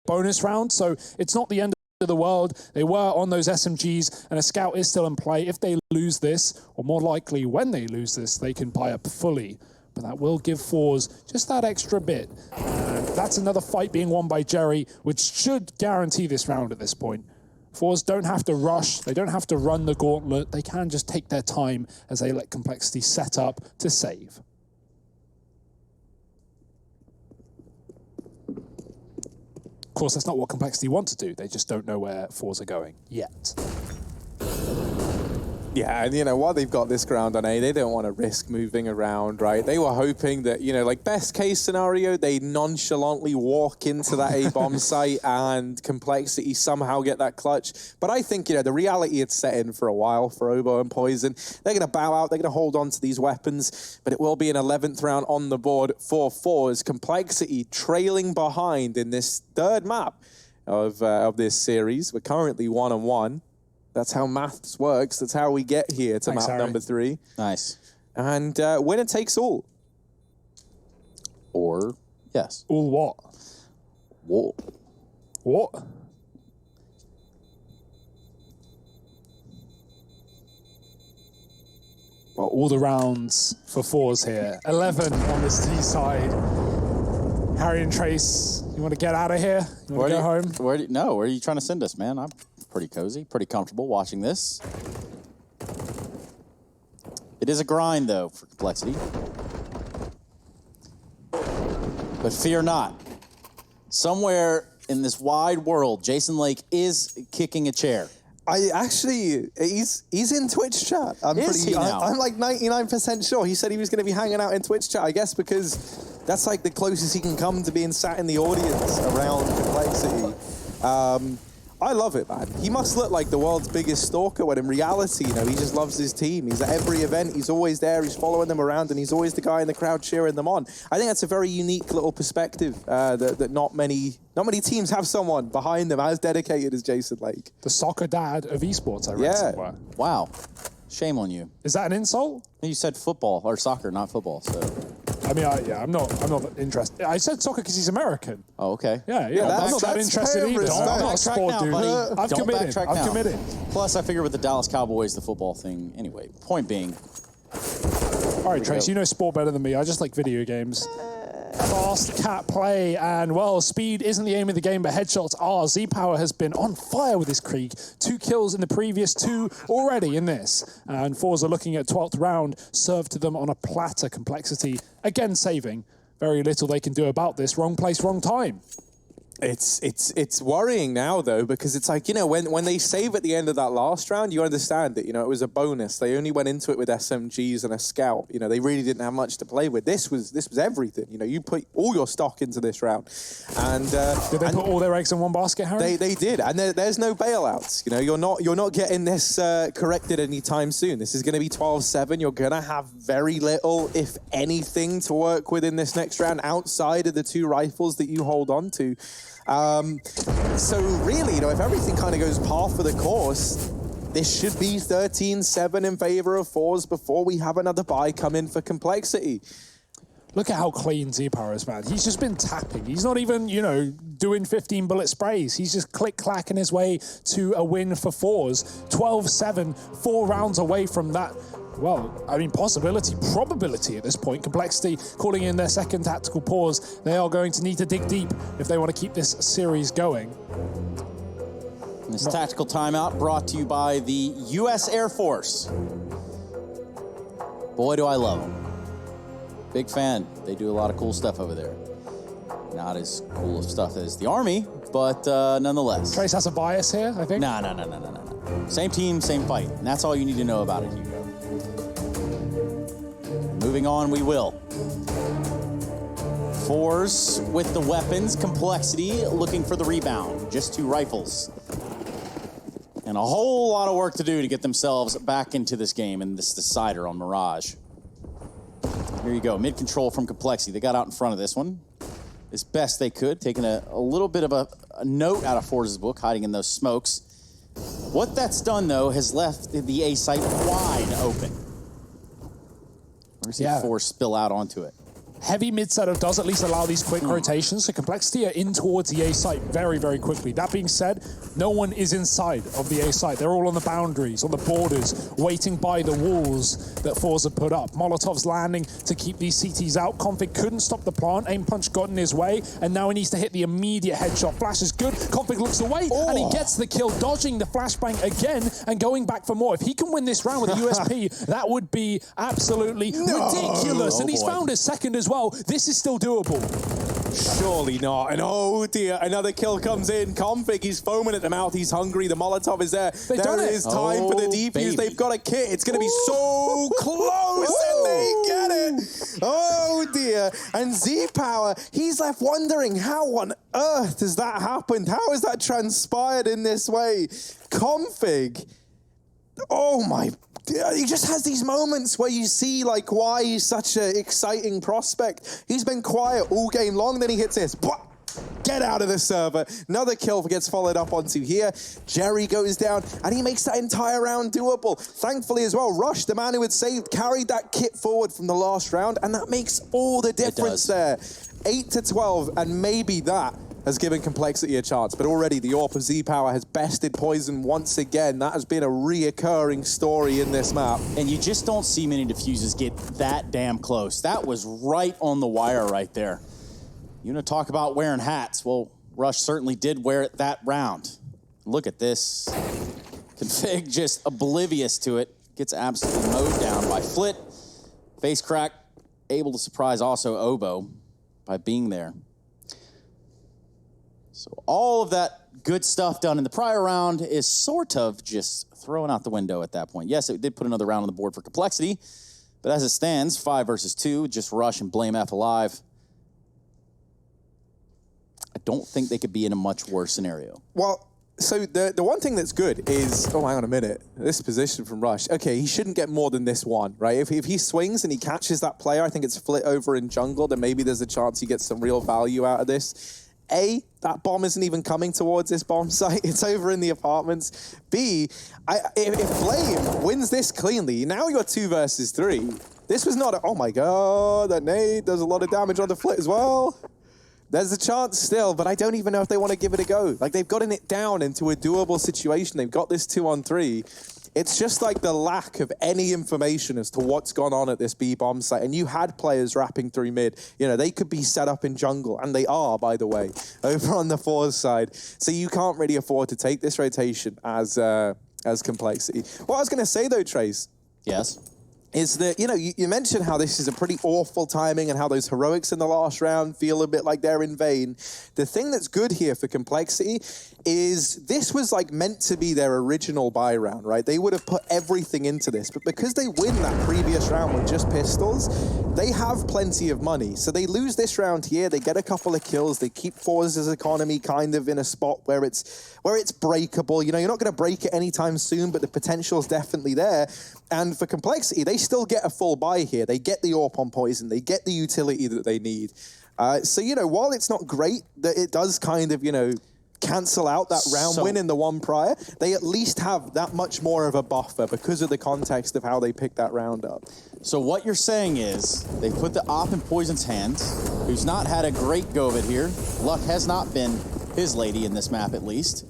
bonus round, so it's not the end of the world. They were on those SMGs, and a scout is still in play. If they lose this, or more likely when they lose this, they can buy up fully. But that will give Fours just that extra bit. And that's another fight being won by Jerry, which should guarantee this round at this point. Fours don't have to rush, they don't have to run the gauntlet, they can just take their time as they let Complexity set up to save. Of course, that's not what Complexity want to do, they just don't know where Fours are going yet. Yeah, and you know, while they've got this ground on A, they don't want to risk moving around, right? They were hoping that, you know, like best case scenario, they nonchalantly walk into that A-bomb site and Complexity somehow get that clutch. But I think, you know, the reality had set in for a while for Oboe and Poison. They're going to bow out, they're going to hold on to these weapons, but it will be an 11th round on the board for Fours. Complexity trailing behind in this third map of this series. We're currently 1-1. That's how maths works. That's how we get here to map number 3. Nice. And winner takes all. Or, yes. All what? What? What? Well, all the rounds for Fours here. 11 on the C side. Harry and Trace, you want to get out of here? You want to go home? Where are you trying to send us, man? I'm pretty cozy, pretty comfortable watching this. It is a grind, though, for Complexity. But fear not. Somewhere in this wide world, Jason Lake is kicking a chair. I actually, he's in Twitch chat. I'm like 99% sure. He said he was going to be hanging out in Twitch chat, I guess, because that's like the closest he can come to being sat in the audience around Complexity. I love it, man. He must look like the world's biggest stalker when in reality, you know, he just loves his team. He's at every event, he's always there, he's following them around, and he's always the guy in the crowd cheering them on. I think that's a very unique little perspective that not many teams have someone behind them as dedicated as Jason Lake. The soccer dad of esports, I read somewhere. Wow. Shame on you. Is that an insult? You said football, or soccer, not football, so... I mean, I'm not interested. I said soccer because he's American. Oh, okay. Yeah, I'm not that interested either. I'm not a sport dude. I've committed. Plus, I figure with the Dallas Cowboys, the football thing. Anyway, point being. All right, Trace, you know sport better than me. I just like video games. Fast cat play, and well, speed isn't the aim of the game, but headshots are. Z-Power has been on fire with his Krieg. 2 kills in the previous 2 already in this. And Fours are looking at 12th round, served to them on a platter. Complexity, again saving. Very little they can do about this. Wrong place, wrong time. It's worrying now, though, because it's like, you know, when they save at the end of that last round, you understand that, you know, it was a bonus. They only went into it with SMGs and a scout. You know, they really didn't have much to play with. This was everything. You know, you put all your stock into this round. And did they put all their eggs in one basket, Harry? They did, and there's no bailouts. You know, you're not getting this corrected anytime soon. This is going to be 12-7. You're going to have very little, if anything, to work with in this next round outside of the 2 rifles that you hold on to. So really, you know, if everything kind of goes par for the course, this should be 13-7 in favor of Fours before we have another buy come in for Complexity. Look at how clean Z-Power is, man. He's just been tapping. He's not even, you know, doing 15 bullet sprays. He's just click-clacking his way to a win for Fours. 12-7, 4 rounds away from that. Well, I mean, probability at this point. Complexity calling in their second tactical pause. They are going to need to dig deep if they want to keep this series going. This tactical timeout brought to you by the U.S. Air Force. Boy, do I love them. Big fan. They do a lot of cool stuff over there. Not as cool of stuff as the Army, but nonetheless. Trace has a bias here, I think. No. Same team, same fight. And that's all you need to know about it, Hugo. Moving on, we will. Fours with the weapons. Complexity looking for the rebound. Just 2 rifles. And a whole lot of work to do to get themselves back into this game and this decider on Mirage. Here you go, mid-control from Complexity. They got out in front of this one as best they could, taking a little bit of a note out of Fours' book, hiding in those smokes. What that's done, though, has left the A site wide open. We're going to see Fours spill out onto it. heavy mid setup does at least allow these quick rotations, so Complexity are in towards the A site very, very quickly. That being said, no one is inside of the A site. They're all on the boundaries, on the borders, waiting by the walls that Force have put up. Molotov's landing to keep these CTs out. Config couldn't stop the plant. Aim punch got in his way, and now he needs to hit the immediate headshot. Flash is good. Config looks away, and he gets the kill, dodging the flashbang again and going back for more. If he can win this round with a USP, that would be absolutely ridiculous. And he's found his second as well. This is still doable. Surely not. And oh dear, another kill comes in. Config, he's foaming at the mouth. He's hungry. The Molotov is there. There is time for the defuse. Baby. They've got a kit. It's going to be so close, and they get it. Oh dear. And Z-Power, he's left wondering, how on earth has that happened? How has that transpired in this way? Config, oh my, he just has these moments where you see like why he's such an exciting prospect. He's been quiet all game long, then he hits this. Get out of the server. Another kill gets followed up onto here. Jerry goes down, and he makes that entire round doable. Thankfully as well, Rush, the man who had saved, carried that kit forward from the last round, and that makes all the difference there. 8 to 12, and maybe that has given Complexity a chance, but already the AWP of Z-Power has bested Poison once again. That has been a reoccurring story in this map. And you just don't see many diffuses get that damn close. That was right on the wire right there. You want to talk about wearing hats? Well, Rush certainly did wear it that round. Look at this. Config just oblivious to it. Gets absolutely mowed down by Flit. Face crack, able to surprise also Oboe by being there. So all of that good stuff done in the prior round is sort of just thrown out the window at that point. Yes, it did put another round on the board for Complexity, but as it stands, 5 versus 2, just Rush and blame F alive. I don't think they could be in a much worse scenario. Well, so the one thing that's good is, oh, hang on a minute, this position from Rush. Okay, he shouldn't get more than this one, right? If he swings and he catches that player, I think it's Flit over in jungle, then maybe there's a chance he gets some real value out of this. A, that bomb isn't even coming towards this bomb site. It's over in the apartments. B, if Flame wins this cleanly, now you're 2 versus 3. This was not a, oh my God, that nade does a lot of damage on the Flit as well. There's a chance still, but I don't even know if they want to give it a go. Like, they've gotten it down into a doable situation. They've got this 2-on-3. It's just like the lack of any information as to what's gone on at this B bomb site. And you had players wrapping through mid. You know, they could be set up in jungle, and they are, by the way, over on the Force side. So you can't really afford to take this rotation as Complexity. What I was going to say, though, Trace. Yes? Is that, you know, you mentioned how this is a pretty awful timing and how those heroics in the last round feel a bit like they're in vain. The thing that's good here for Complexity is this was like meant to be their original buy round, right? They would have put everything into this, but because they win that previous round with just pistols, they have plenty of money. So they lose this round here, they get a couple of kills, they keep Force's economy kind of in a spot where it's breakable. You know, you're not going to break it anytime soon, but the potential's definitely there. And for Complexity, they still get a full buy here. They get the AWP on Poison, they get the utility that they need. So, you know, while it's not great that it does kind of, you know, cancel out that round win in the one prior, they at least have that much more of a buffer because of the context of how they picked that round up. So what you're saying is they put the op in Poison's hands, who's not had a great go of it here. Luck has not been his lady in this map, at least.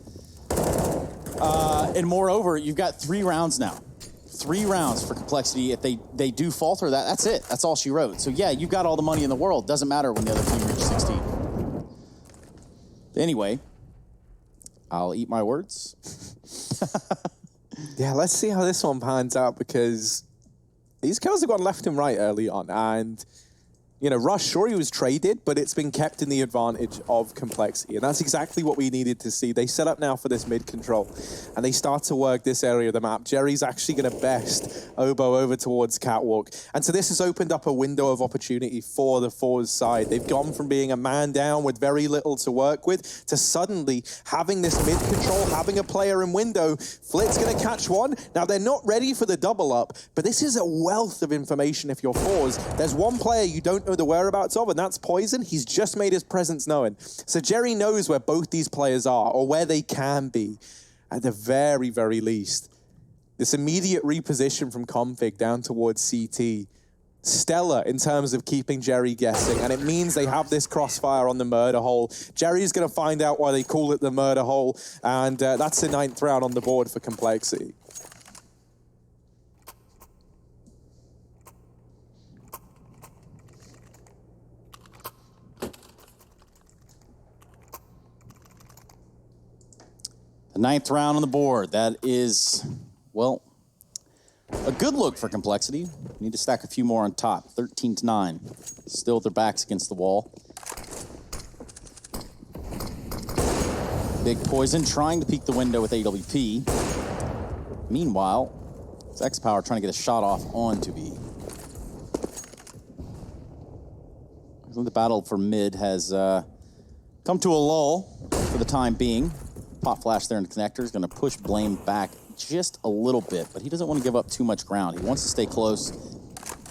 And moreover, you've got 3 rounds now. 3 rounds for Complexity. If they do falter that, that's it. That's all she wrote. So yeah, you've got all the money in the world. Doesn't matter when the other team reaches 16. Anyway, I'll eat my words. Yeah, let's see how this one pans out, because these kills have gone left and right early on. And, you know, Rush, sure, he was traded, but it's been kept in the advantage of Complexity. And that's exactly what we needed to see. They set up now for this mid control, and they start to work this area of the map. Jerry's actually going to best Oboe over towards Catwalk. And so this has opened up a window of opportunity for the Force side. They've gone from being a man down with very little to work with to suddenly having this mid control, having a player in window. Flit's going to catch one. Now, they're not ready for the double up, but this is a wealth of information if you're Force. There's one player you don't know the whereabouts of, and that's Poison. He's just made his presence known. So Jerry knows where both these players are, or where they can be, at the very, very least. This immediate reposition from Config down towards CT stellar in terms of keeping Jerry guessing, and it means they have this crossfire on the murder hole. Jerry's going to find out why they call it the murder hole, and that's the 9th round on the board for Complexity. The 9th round on the board. That is, well, a good look for Complexity. Need to stack a few more on top. 13-9. Still with their backs against the wall. Big Poison trying to peek the window with AWP. Meanwhile, it's X-Power trying to get a shot off onto B. The battle for mid has come to a lull for the time being. Pop flash there in the connector is going to push Blame back just a little bit, but he doesn't want to give up too much ground. He wants to stay close.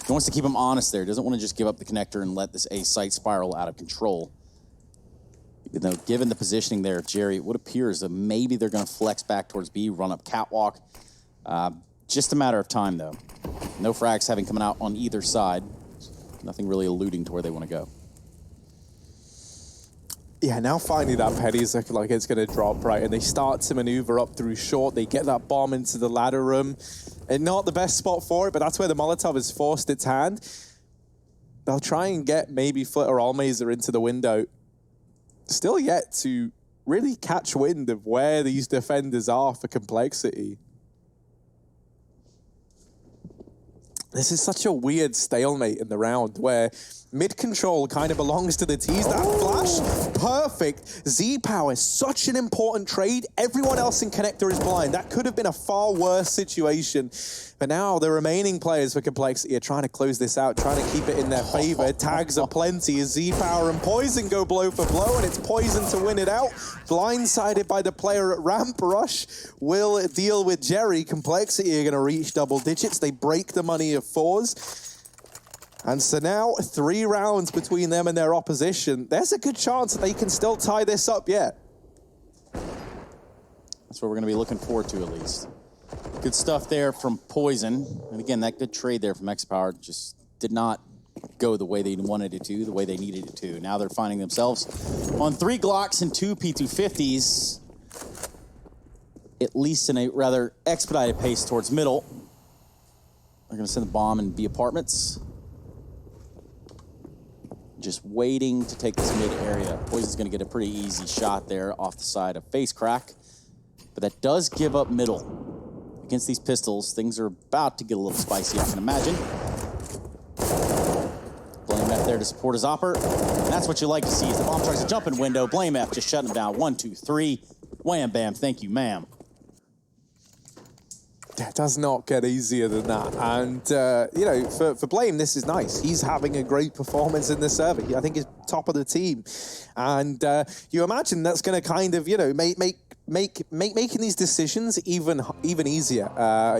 He wants to keep him honest there. He doesn't want to just give up the connector and let this A site spiral out of control. Even though, given the positioning there of Jerry, it would appear as though maybe they're going to flex back towards B, run up catwalk. Just a matter of time, though. No frags having come out on either side. Nothing really alluding to where they want to go. Yeah, now finally that penny's looking like it's going to drop, right? And they start to maneuver up through short. They get that bomb into the ladder room. And not the best spot for it, but that's where the Molotov has forced its hand. They'll try and get maybe Flit or Almazer into the window. Still yet to really catch wind of where these defenders are for Complexity. This is such a weird stalemate in the round where mid-control kind of belongs to the T's. That flash, perfect. Z-Power, such an important trade. Everyone else in connector is blind. That could have been a far worse situation. But now the remaining players for Complexity are trying to close this out, trying to keep it in their favor. Tags are plenty as Z-Power and Poison go blow for blow, and it's Poison to win it out. Blindsided by the player at Ramp. Rush will deal with Jerry. Complexity are going to reach double digits. They break the money of 4s. And so now 3 rounds between them and their opposition. There's a good chance that they can still tie this up yet. That's what we're going to be looking forward to, at least. Good stuff there from Poison. And again, that good trade there from X-Power just did not go the way they wanted it to, the way they needed it to. Now they're finding themselves on 3 Glocks and 2 P250s, at least in a rather expedited pace towards middle. They're going to send the bomb in B apartments. Just waiting to take this mid area. Poison's going to get a pretty easy shot there off the side of Face Crack. But that does give up middle. Against these pistols, things are about to get a little spicy, I can imagine. Blame F there to support his opper. And that's what you like to see as the bomb tries to jump in window. Blame F just shutting him down. 1, 2, 3. Wham, bam, thank you, ma'am. It does not get easier than that. And, you know, for Blame, this is nice. He's having a great performance in the server. I think he's top of the team. And you imagine that's going to kind of, you know, making these decisions even easier.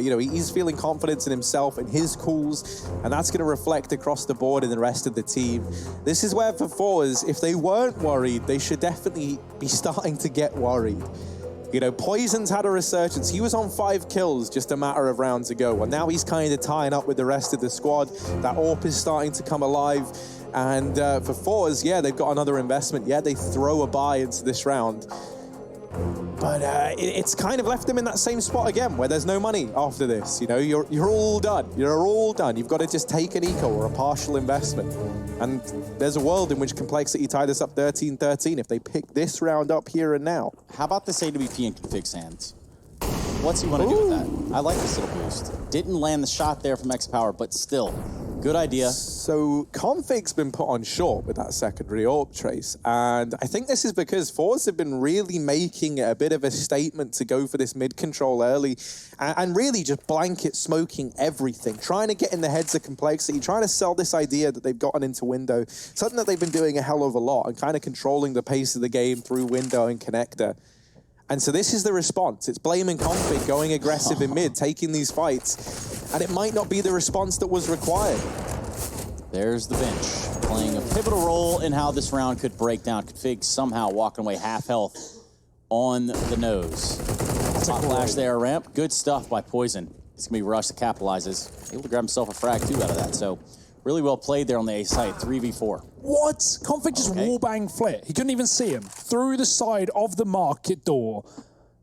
You know, he's feeling confidence in himself and his calls, and that's going to reflect across the board in the rest of the team. This is where for 4s, if they weren't worried, they should definitely be starting to get worried. You know, Poison's had a resurgence. He was on 5 kills just a matter of rounds ago, and now he's kind of tying up with the rest of the squad. That AWP is starting to come alive. And for 4s, yeah, they've got another investment. Yeah, they throw a buy into this round. But it's kind of left them in that same spot again, where there's no money after this. You know, you're all done. You're all done. You've got to just take an eco or a partial investment. And there's a world in which Complexity tie this up 13-13 if they pick this round up here and now. How about this AWP and config hands? What's he want to do with that? I like this little boost. Didn't land the shot there from X-Power, but still, good idea. So config's been put on short with that secondary AWP trace, and I think this is because 4s have been really making it a bit of a statement to go for this mid-control early and really just blanket smoking everything, trying to get in the heads of Complexity, trying to sell this idea that they've gotten into window, something that they've been doing a hell of a lot, and kind of controlling the pace of the game through window and connector. And so this is the response. It's Blame and Config going aggressive in mid, taking these fights. And it might not be the response that was required. There's the bench, playing a pivotal role in how this round could break down. Config somehow walking away half health on the nose. Top flash there, Ramp. Good stuff by Poison. It's going to be Rush that capitalizes. Able to grab himself a frag, too, out of that. So Really well played there on the A site, 3v4. What? Config just wallbang flit. He couldn't even see him. Through the side of the market door.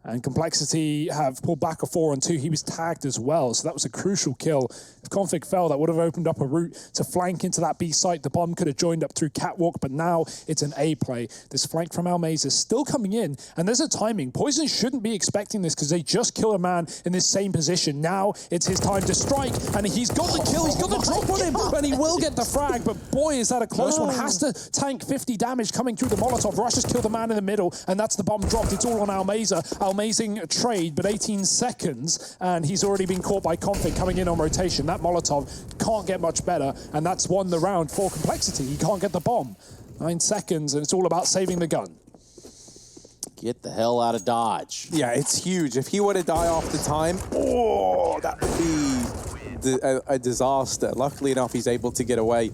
And Complexity have pulled back a 4-on-2. He was tagged as well, so that was a crucial kill. If Config fell, that would have opened up a route to flank into that B site. The bomb could have joined up through Catwalk, but now it's an A play. This flank from Almaze is still coming in, and there's a timing. Poison shouldn't be expecting this because they just killed a man in this same position. Now it's his time to strike, and he's got the kill. He's got the drop on him, and he will get the frag, but boy, is that a close one. Has to tank 50 damage coming through the Molotov. Rush has killed the man in the middle, and that's the bomb dropped. It's all on Almaze. Amazing trade, but 18 seconds, and he's already been caught by Config coming in on rotation. That Molotov can't get much better, and that's won the round for Complexity. He can't get the bomb. 9 seconds, and it's all about saving the gun. Get the hell out of Dodge. Yeah, it's huge. If he were to die off the time, oh, that would be a disaster. Luckily enough, he's able to get away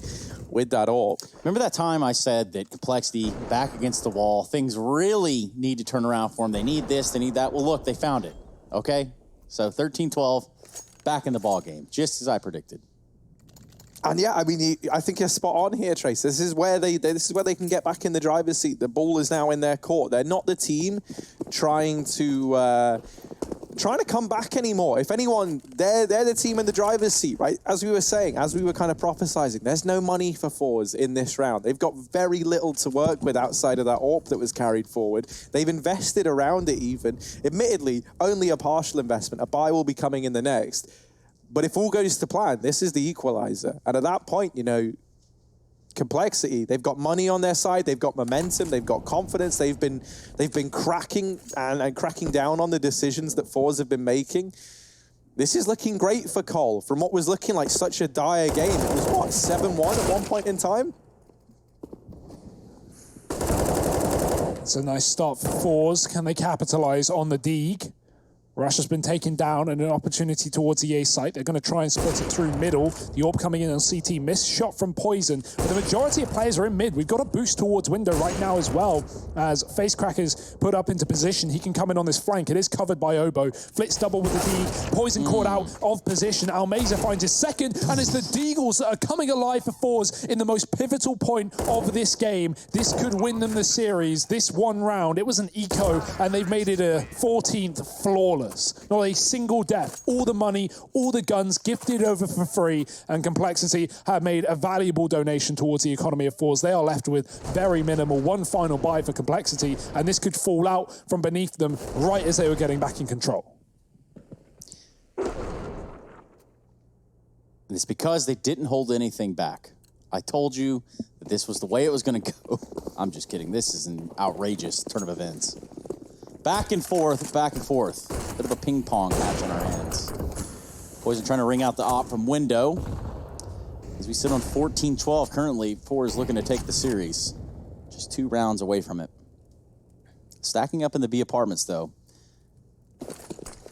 with that AWP. Remember that time I said that Complexity, back against the wall, things really need to turn around for them. They need this, they need that. Well, look, they found it, okay? So 13-12, back in the ball game, just as I predicted. And yeah, I mean, I think you're spot on here, Trace. This is where they can get back in the driver's seat. The ball is now in their court. They're not the team trying to come back anymore. If anyone, they're the team in the driver's seat, right? As we were saying, as we were kind of prophesizing, there's no money for fours in this round. They've got very little to work with outside of that AWP that was carried forward. They've invested around it even. Admittedly, only a partial investment. A buy will be coming in the next. But if all goes to plan, this is the equalizer. And at that point, you know, Complexity, they've got money on their side, they've got momentum, they've got confidence, they've been cracking and cracking down on the decisions that fours have been making. This is looking great for Cole from what was looking like such a dire game. It was what, 7-1 at one point in time? It's a nice start for fours. Can they capitalize on the Deeg? Rush has been taken down and an opportunity towards the A site. They're going to try and split it through middle. The AWP coming in on CT. Missed shot from Poison. But the majority of players are in mid. We've got a boost towards window right now as well. As Facecracker's put up into position, he can come in on this flank. It is covered by Obo. Flits double with the Deeg. Poison caught out of position. Almaze finds his second. And it's the Deagles that are coming alive for fours in the most pivotal point of this game. This could win them the series. This one round, it was an eco, and they've made it a 14th flawless. Not a single death. All the money, all the guns gifted over for free, and Complexity have made a valuable donation towards the economy of fours. They are left with very minimal. One final buy for Complexity, and this could fall out from beneath them right as they were getting back in control. And it's because they didn't hold anything back. I told you that this was the way it was going to go. I'm just kidding. This is an outrageous turn of events. Back and forth, back and forth. Bit of a ping pong match on our hands. Poison trying to ring out the op from window. As we sit on 14-12 currently, four is looking to take the series. Just 2 rounds away from it. Stacking up in the B apartments though.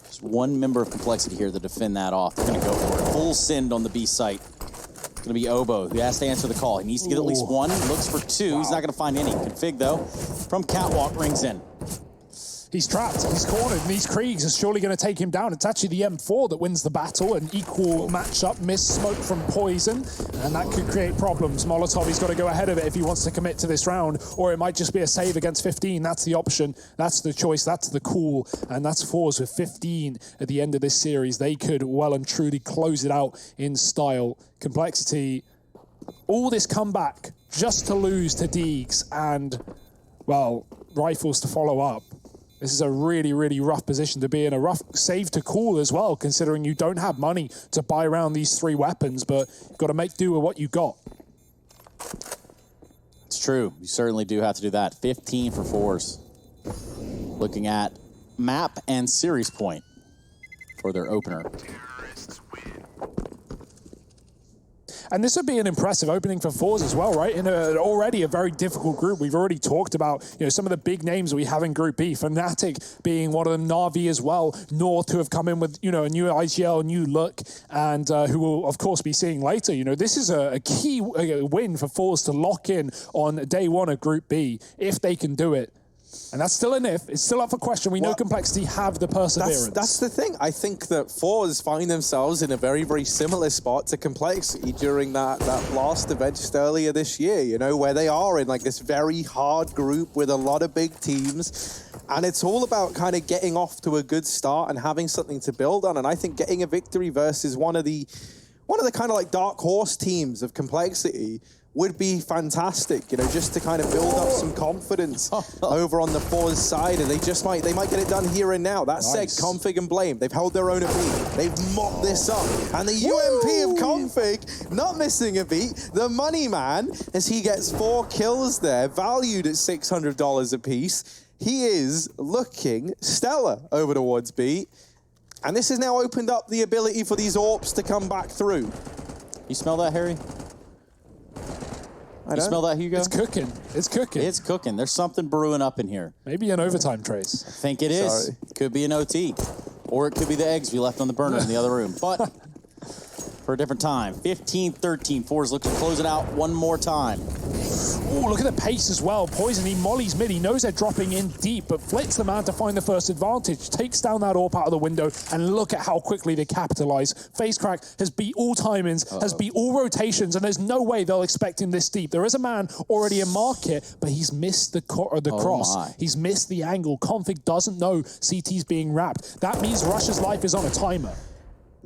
Just one member of Complexity here to defend that off. They're gonna go for it. Full send on the B site. It's gonna be Obo who has to answer the call. He needs to get at least one. Looks for 2. Wow. He's not gonna find any. Config though, from Catwalk rings in. He's trapped, he's cornered, and these Kriegs are surely going to take him down. It's actually the M4 that wins the battle, an equal matchup, missed smoke from Poison, and that could create problems. Molotov, he's got to go ahead of it if he wants to commit to this round, or it might just be a save against 15. That's the option, that's the choice, that's the call, and that's fours with 15 at the end of this series. They could well and truly close it out in style. Complexity, all this comeback just to lose to Deegs and, well, rifles to follow up. This is a really, really rough position to be in. A rough save to call as well, considering you don't have money to buy around these 3 weapons, but you've got to make do with what you got. It's true. You certainly do have to do that. 15 for fours. Looking at map and series point for their opener. And this would be an impressive opening for fours as well, right? In already a very difficult group. We've already talked about, you know, some of the big names we have in Group B. Fnatic being one of them, Navi as well. North, who have come in with, you know, a new IGL, a new look, and who will, of course, be seeing later. You know, this is a key win for fours to lock in on day 1 of Group B, if they can do it. And that's still an if. It's still up for question. We know Complexity have the perseverance. That's the thing. I think that Fours find themselves in a very, very similar spot to Complexity during that blast event just earlier this year, you know, where they are in like this very hard group with a lot of big teams. And it's all about kind of getting off to a good start and having something to build on. And I think getting a victory versus one of the kind of like dark horse teams of Complexity would be fantastic, you know, just to kind of build up some confidence over on the Fours side, and they might get it done here and now. That said, Config and Blame, they've held their own a beat. They've mopped this up. And the UMP of Config, not missing a beat, the money man, as he gets 4 kills there, valued at $600 apiece. He is looking stellar over towards B. And this has now opened up the ability for these AWPs to come back through. You smell that, Harry? You smell that, Hugo? It's cooking. It's cooking. It's cooking. There's something brewing up in here. Maybe an overtime, Trace. I think it is. Sorry. Could be an OT. Or it could be the eggs we left on the burner in the other room. But for a different time. 15-13. Fours look to close it out one more time. Oh, look at the pace as well. Poison, he mollies mid. He knows they're dropping in deep, but Flit's the man to find the first advantage. Takes down that AWP out of the window, and look at how quickly they capitalize. FaceCrack has beat all timings, has beat all rotations, and there's no way they'll expect him this deep. There is a man already in market, but he's missed the cross. He's missed the angle. Config doesn't know CT's being wrapped. That means Rush's life is on a timer.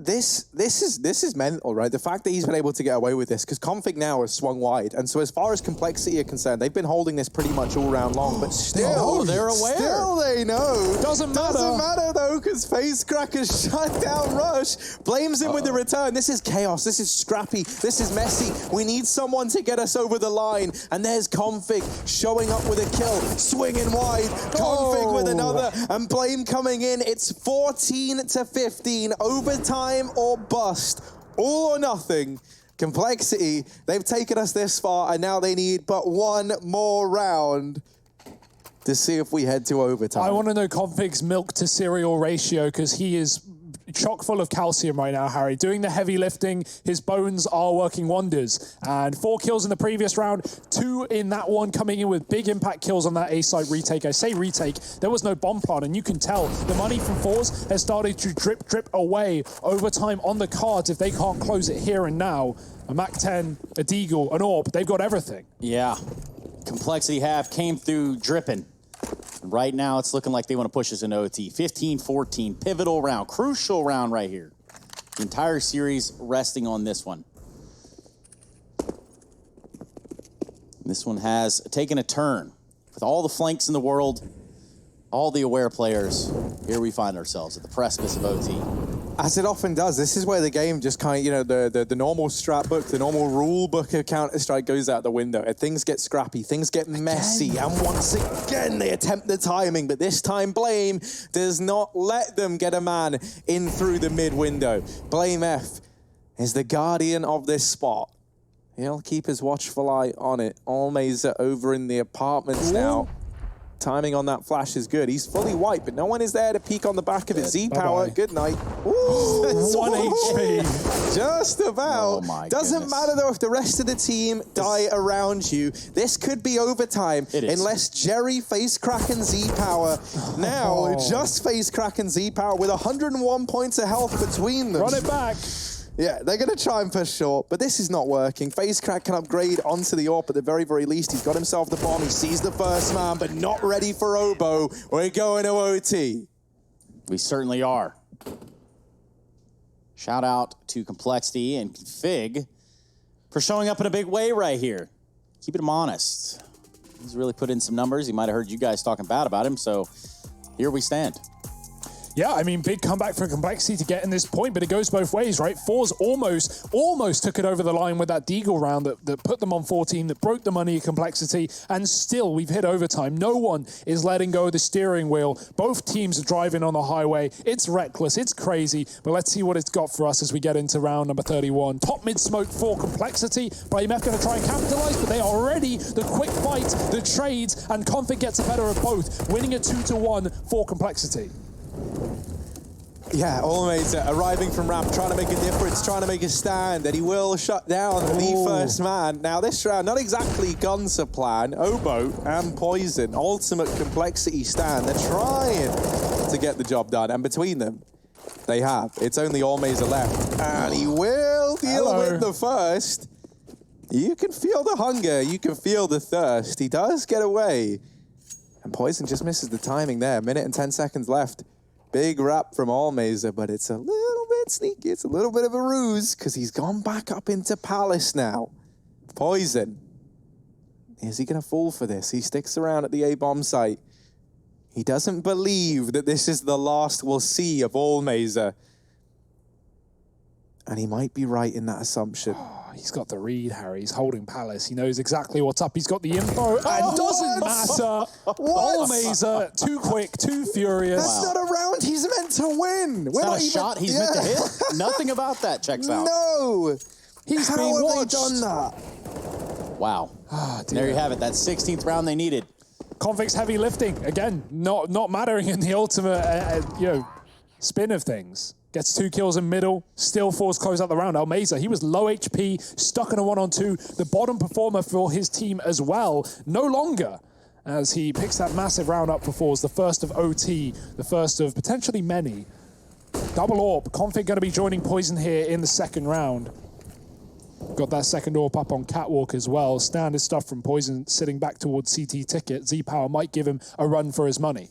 This is mental, right? The fact that he's been able to get away with this, because Config now has swung wide, and so as far as Complexity are concerned, they've been holding this pretty much all round long, but still, they're aware. Still they know. Doesn't matter though, because FaceCrack has shut down Rush, blames him with the return. This is chaos, this is scrappy, this is messy. We need someone to get us over the line, and there's Config showing up with a kill, swinging wide, Config with another, and Blame coming in. It's 14-15, overtime or bust, all or nothing. Complexity, they've taken us this far, and now they need but one more round to see if we head to overtime. I want to know Config's milk to cereal ratio, because he is chock full of calcium right now, Harry. Doing the heavy lifting, his bones are working wonders. And 4 kills in the previous round, 2 in that one, coming in with big impact kills on that A-site retake. I say retake, there was no bomb plant, and you can tell the money from Fours has started to drip away. Overtime on the cards if they can't close it here and now. A MAC-10, a Deagle, an AWP, they've got everything. Yeah. Complexity half came through dripping. Right now, it's looking like they want to push us into OT. 15-14, pivotal round, crucial round right here. The entire series resting on this one. This one has taken a turn. With all the flanks in the world, all the aware players, here we find ourselves at the precipice of OT. As it often does, this is where the game just kind of, you know, the normal strat book, the normal rule book of Counter-Strike goes out the window. And things get scrappy, things get messy, and once again they attempt the timing, but this time Blame does not let them get a man in through the mid window. Blame F is the guardian of this spot. He'll keep his watchful eye on it. All Mesa over in the apartments now. Timing on that flash is good. He's fully wiped, but no one is there to peek on the back of it. Z-Power, good night. Ooh, 1 HP. Just about. Oh my Doesn't goodness. matter, though, if the rest of the team die around you. This could be overtime unless Jerry, FaceCrack, and Z-Power. Now, just FaceCrack and Z-Power with 101 points of health between them. Run it back. Yeah, they're going to try and push short, but this is not working. FaceCrack can upgrade onto the AWP at the very, very least. He's got himself the bomb. He sees the first man, but not ready for Obo. We're going to OT. We certainly are. Shout out to Complexity and Fig for showing up in a big way right here. Keeping him honest. He's really put in some numbers. He might have heard you guys talking bad about him, so here we stand. Yeah, I mean, big comeback for Complexity to get in this point, but it goes both ways, right? Fours almost took it over the line with that Deagle round that put them on 14, that broke the money of Complexity, and still we've hit overtime. No one is letting go of the steering wheel. Both teams are driving on the highway. It's reckless, it's crazy, but let's see what it's got for us as we get into round number 31. Top mid smoke for Complexity. Blame F going to try and capitalize, but they are ready. The quick fight, the trades, and Config gets the better of both, winning a 2-1 for Complexity. Yeah, always arriving from ramp, trying to make a difference, trying to make a stand, and he will shut down the first man. Now, this round, not exactly guns a plan. Oboe and Poison, ultimate complexity stand. They're trying to get the job done, and between them, they have. It's only Allmazer left, and he will deal with the first. You can feel the hunger, you can feel the thirst. He does get away, and Poison just misses the timing there. 1 minute and 10 seconds left. Big wrap from Allmazer, but it's a little bit sneaky. It's a little bit of a ruse because he's gone back up into Palace now. Poison. Is he going to fall for this? He sticks around at the A-bomb site. He doesn't believe that this is the last we'll see of Allmazer. And he might be right in that assumption. He's got the read, Harry. He's holding Palace. He knows exactly what's up. He's got the info, and doesn't matter. Allmazer, too quick, too furious. That's not a round he's meant to win. It's not a shot he's meant to hit. Nothing about that checks out. No. He's How been have watched. they done that? Wow. Ah, There you have it. That 16th round they needed. Convict's heavy lifting. Again, not mattering in the ultimate, spin of things. Gets 2 kills in middle, still forced close out the round. Allmazer, he was low HP, stuck in a 1-on-2, the bottom performer for his team as well, no longer, as he picks that massive round up for fours, the first of OT, the first of potentially many. Double AWP, Config going to be joining Poison here in the second round. Got that second AWP up on Catwalk as well. Standard stuff from Poison sitting back towards CT ticket. Z-Power might give him a run for his money.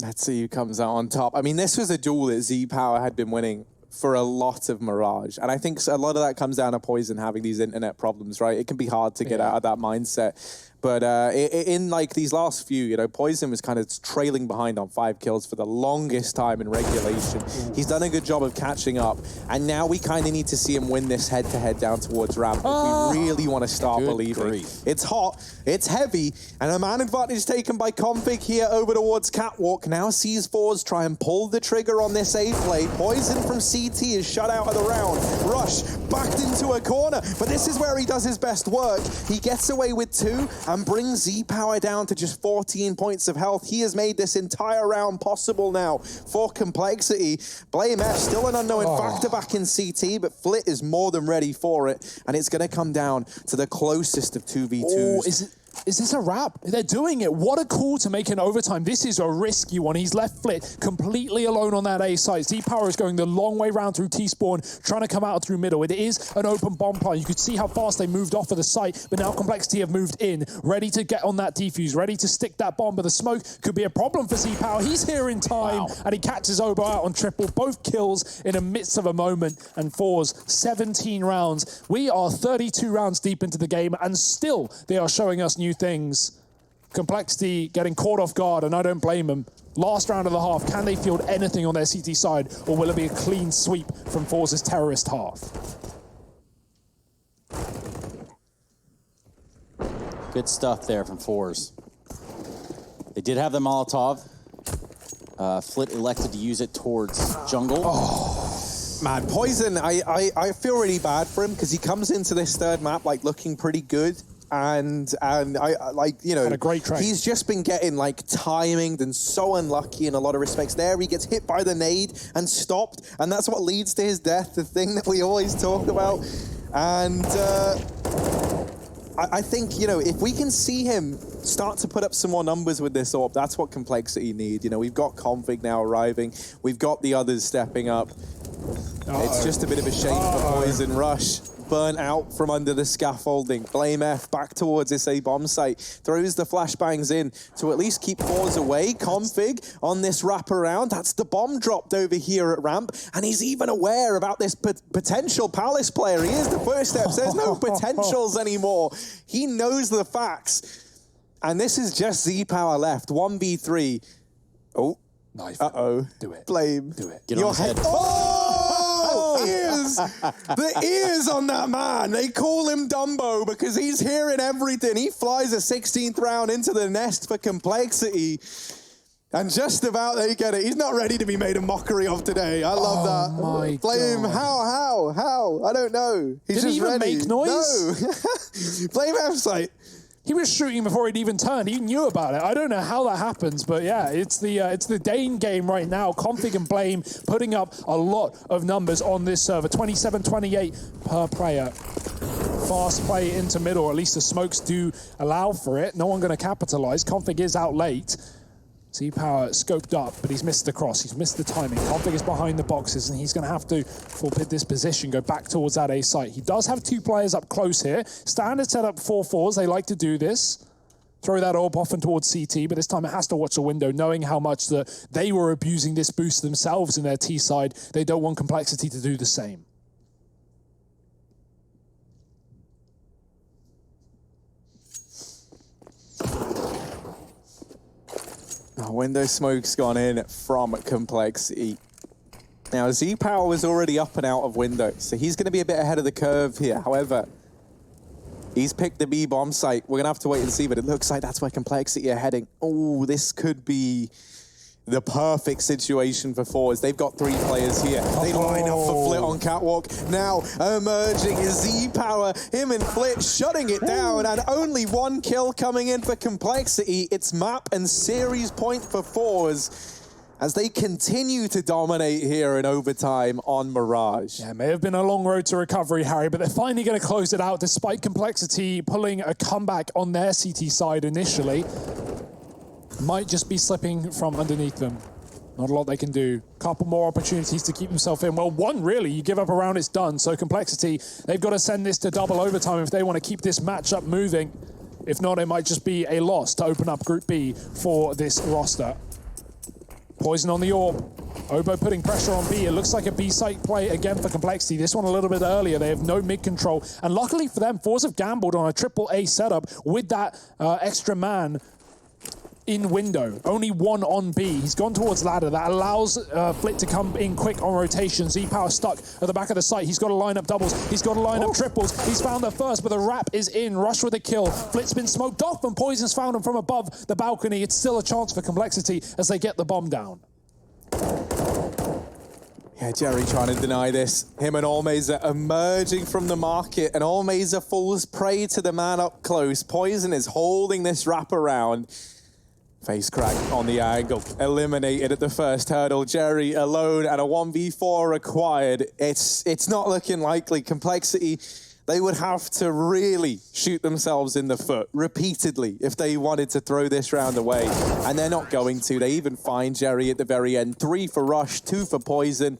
Let's see who comes out on top. I mean, this was a duel that Z-Power had been winning for a lot of Mirage. And I think a lot of that comes down to Poison having these internet problems, right? It can be hard to get out of that mindset. But in like these last few, Poison was kind of trailing behind on 5 kills for the longest time in regulation. He's done a good job of catching up. And now we kind of need to see him win this head-to-head down towards ramp if we really want to start believing. It's hot, it's heavy, and a man advantage taken by Config here over towards Catwalk. Now sees Fours try and pull the trigger on this A play. Poison from CT is shut out of the round. Rush backed into a corner, but this is where he does his best work. He gets away with 2 and brings Z-Power down to just 14 points of health. He has made this entire round possible now for Complexity. Blame F, still an unknown factor back in CT, but Flit is more than ready for it, and it's going to come down to the closest of 2v2s. Is this a wrap? They're doing it. What a call to make an overtime. This is a risky one. He's left Flit completely alone on that A site. Z-Power is going the long way round through T-spawn, trying to come out through middle. It is an open bomb plant. You could see how fast they moved off of the site, but now Complexity have moved in, ready to get on that defuse, ready to stick that bomb, but the smoke could be a problem for Z-Power. He's here in time, and he catches Obo out on triple. Both kills in the midst of a moment, and Fours 17 rounds. We are 32 rounds deep into the game, and still they are showing us new things. Complexity getting caught off guard, and I don't blame them. Last round of the half, can they field anything on their CT side, or will it be a clean sweep from Fours' terrorist half? Good stuff there from Fours. They did have the Molotov. Flit elected to use it towards jungle. Man, Poison, I feel really bad for him because he comes into this third map like looking pretty good. And I like, had a great trade. He's just been getting like timinged and so unlucky in a lot of respects. There he gets hit by the nade and stopped, and that's what leads to his death, the thing that we always talk about. And I think, if we can see him start to put up some more numbers with this AWP, that's what Complexity need. We've got Config now arriving. We've got the others stepping up. It's just a bit of a shame for Poison. Rush burnt out from under the scaffolding. Blame F back towards this A-bomb site. Throws the flashbangs in to at least keep Fours away. Config on this wraparound. That's the bomb dropped over here at ramp. And he's even aware about this potential Palace player. He is the first step. There's no potentials anymore. He knows the facts. And this is just Z-Power left. 1v3. Oh. Knife. Uh-oh. Do it. Blame. Do it. Get on his head. Ears! The ears on that man. They call him Dumbo because he's hearing everything. He flies a 16th round into the nest for Complexity. And just about they get it. He's not ready to be made a mockery of today. I love that. My Blame God. How? I don't know. He's Did he just even ready. make noise? No. Blame F site. He was shooting before he'd even turned. He knew about it. I don't know how that happens, but yeah, it's the Dane game right now. Config and Blame putting up a lot of numbers on this server. 27-28 per player. Fast play into middle, or at least the smokes do allow for it. No one going to capitalize. Config is out late. Z-Power scoped up, but he's missed the cross. He's missed the timing. Config is behind the boxes, and he's going to have to forfeit this position, go back towards that A site. He does have two players up close here. Standard setup 4-4s. They like to do this. Throw that orb off and towards CT, but this time it has to watch the window, knowing how much they were abusing this boost themselves in their T side. They don't want Complexity to do the same. Window smoke's gone in from Complexity. Now, Z-Power was already up and out of window, so he's going to be a bit ahead of the curve here. However, he's picked the B bomb site. We're going to have to wait and see, but it looks like that's where Complexity are heading. Oh, this could be the perfect situation for fours. They've got three players here. They line up for Flit on catwalk. Now emerging is Z-Power. Him and Flit shutting it down, and only one kill coming in for Complexity. It's map and series point for fours as they continue to dominate here in overtime on Mirage. Yeah, it may have been a long road to recovery, Harry, but they're finally going to close it out despite Complexity pulling a comeback on their CT side initially. Might just be slipping from underneath them. Not a lot they can do. Couple more opportunities to keep themselves in. Well, one really. You give up a round, it's done. So Complexity, they've got to send this to double overtime if they want to keep this matchup moving. If not, it might just be a loss to open up Group B for this roster. Poison on the orb. Obo putting pressure on B. It looks like a B site play again for Complexity. This one a little bit earlier. They have no mid control. And luckily for them, Fours have gambled on a triple A setup with that extra man in window. Only one on B. He's gone towards ladder. That allows Flit to come in quick on rotation. Z-Power stuck at the back of the site. He's got to line up doubles. He's got to line up triples. He's found the first, but the wrap is in. Rush with a kill. Flit's been smoked off, and Poison's found him from above the balcony. It's still a chance for Complexity as they get the bomb down. Yeah, Jerry trying to deny this. Him and Almeza emerging from the market, and Almeza falls prey to the man up close. Poison is holding this wraparound. Face crack on the angle, eliminated at the first hurdle. Jerry alone and a 1v4 required. It's not looking likely. Complexity, they would have to really shoot themselves in the foot repeatedly if they wanted to throw this round away. And they're not going to. They even find Jerry at the very end. 3 for Rush, 2 for Poison,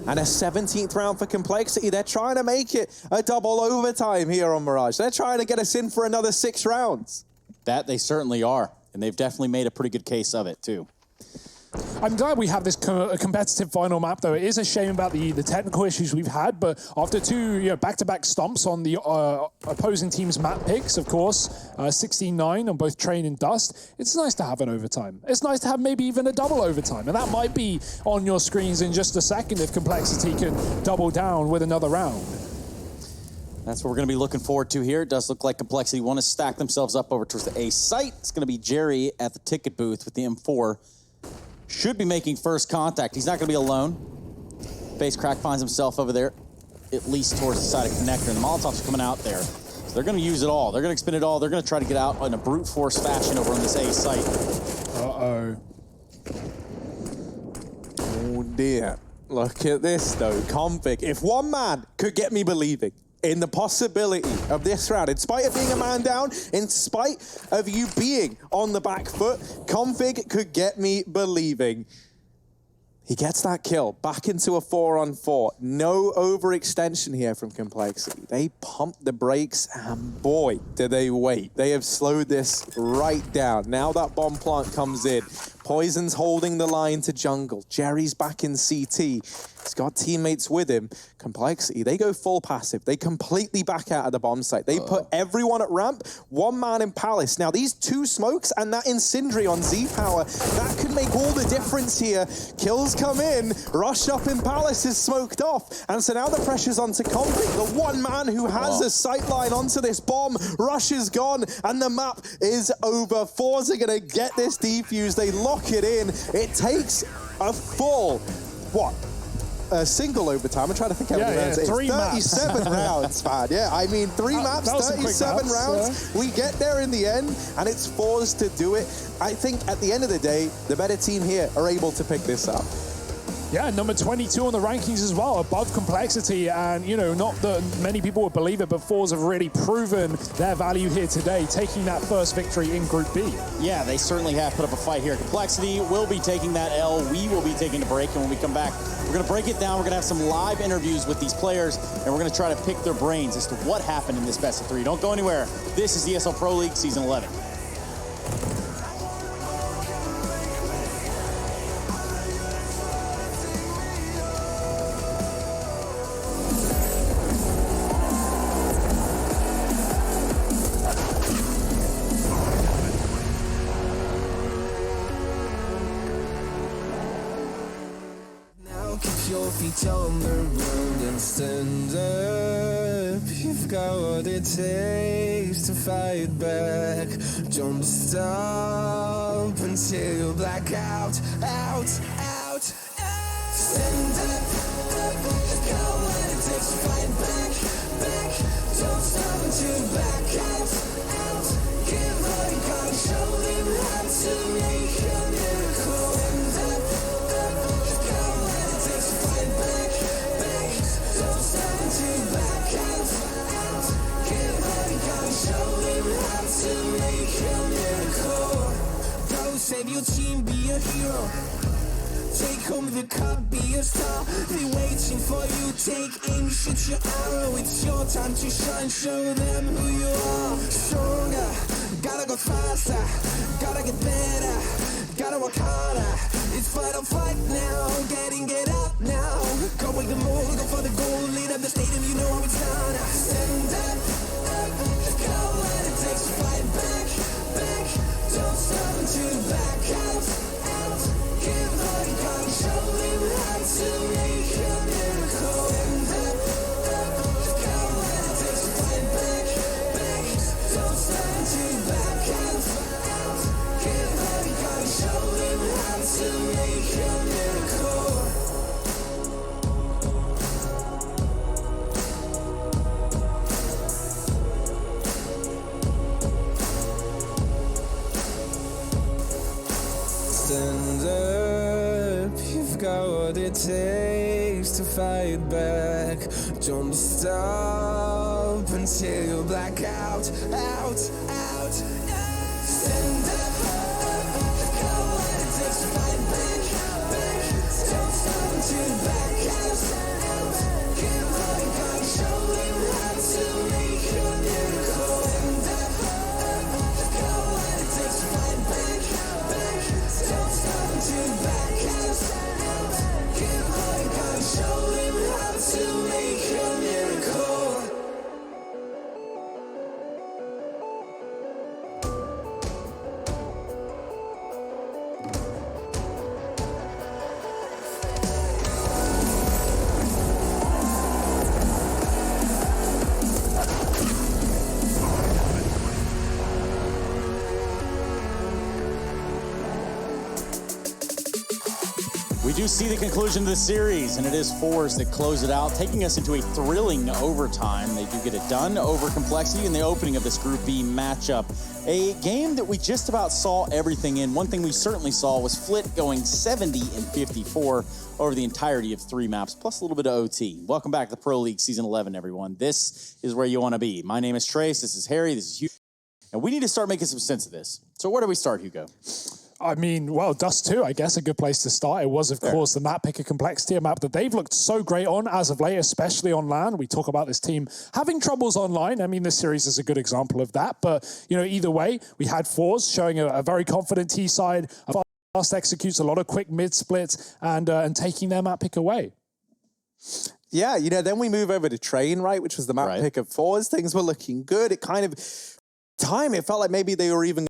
and a 17th round for Complexity. They're trying to make it a double overtime here on Mirage. They're trying to get us in for another 6 rounds. That they certainly are. And they've definitely made a pretty good case of it, too. I'm glad we have this competitive final map, though. It is a shame about the technical issues we've had, but after 2 back-to-back stomps on the opposing team's map picks, of course, 16-9 on both Train and Dust, it's nice to have an overtime. It's nice to have maybe even a double overtime, and that might be on your screens in just a second if Complexity can double down with another round. That's what we're going to be looking forward to here. It does look like Complexity want to stack themselves up over towards the A site. It's going to be Jerry at the ticket booth with the M4. Should be making first contact. He's not going to be alone. Face crack finds himself over there, at least towards the side of connector. And the Molotovs are coming out there. So they're going to use it all. They're going to expend it all. They're going to try to get out in a brute force fashion over on this A site. Uh-oh. Oh, dear. Look at this, though. Config. If one man could get me believing in the possibility of this round, in spite of being a man down, in spite of you being on the back foot, Config could get me believing. He gets that kill, back into a 4-on-4. No overextension here from Complexity. They pumped the brakes, and boy, did they wait. They have slowed this right down. Now that bomb plant comes in. Poison's holding the line to jungle. Jerry's back in CT. He's got teammates with him. Complexity, they go full passive. They completely back out of the bomb site. They put everyone at ramp, one man in Palace. Now, these 2 smokes and that incendiary on Z-Power, that could make all the difference here. Kills come in, Rush up in Palace is smoked off. And so now the pressure's onto Config, the one man who has a sight line onto this bomb. Rush is gone, and the map is over. Fours are going to get this defuse. They lock it in. It takes a full, what, single overtime. I'm trying to think how many rounds it is. 37 rounds, man. Yeah, I mean, 3 maps, 37 rounds. Yeah. We get there in the end, and it's Force to do it. I think at the end of the day, the better team here are able to pick this up. Yeah, number 22 on the rankings as well, above complexity. And, you know, not that many people would believe it, but Fours have really proven their value here today, taking that first victory in Group B. Yeah, they certainly have put up a fight here. Complexity will be taking that L. We will be taking a break. And when we come back, we're going to break it down. We're going to have some live interviews with these players, and we're going to try to pick their brains as to what happened in this best of 3. Don't go anywhere. This is the ESL Pro League Season 11. Feet on the road and stand up. You've got what it takes to fight back. Don't stop until you black out, out, out. Stand up, up. You've got what it takes to fight back, back. Don't stop until you black out, out. Give all you got and show them how to make a miracle. Stand up, up. You've got what it takes to fight back, back. Don't stop until you black out, out. Give all you got and show them how to make a miracle. Go save your team, be a hero. Take home the cup, be a star. They waiting for you, take aim, shoot your arrow. It's your time to shine, show them who you are. Stronger, gotta go faster, gotta get better, gotta work harder. It's fight or flight now, get up now. Go with the move, go for the goal, lead up the stadium, you know how it's done. Stand up, up, go what it takes to fight back, back. Don't stop until you back out, out. Give all you got and show them how to make a miracle. Stand up, up, go what it takes to fight back, back. Don't stop until you back out, out. Give all you got and show them how to make a miracle. Stand up, you've got what it takes to fight back. Don't stop until you black out, out, out. Stand up, you've got what it takes to fight back, back. Don't stop until you black out, out. Give all you got and show them how to make a miracle. Stand up, you've got what it takes to fight back, back. Don't stop until you back out, out. Give all you got and show them how to make a miracle. We do see the conclusion of the series, and it is Fours that close it out, taking us into a thrilling overtime. They do get it done over complexity in the opening of this Group B matchup. A game that we just about saw everything in. One thing we certainly saw was Flit going 70 and 54 over the entirety of 3 maps, plus a little bit of OT. Welcome back to the Pro League Season 11, everyone. This is where you want to be. My name is Trace, this is Harry, this is Hugo, and we need to start making some sense of this. So where do we start, Hugo? I mean, well, Dust 2, I guess, a good place to start. It was, of course, the map picker complexity, a map that they've looked so great on as of late, especially on LAN. We talk about this team having troubles online. I mean, this series is a good example of that. But, you know, either way, we had Fours showing a very confident T side, fast executes, a lot of quick mid splits, and taking their map pick away. Yeah, you know, then we move over to Train, right, which was the map pick of Fours. Things were looking good. It kind of, it felt like maybe they were even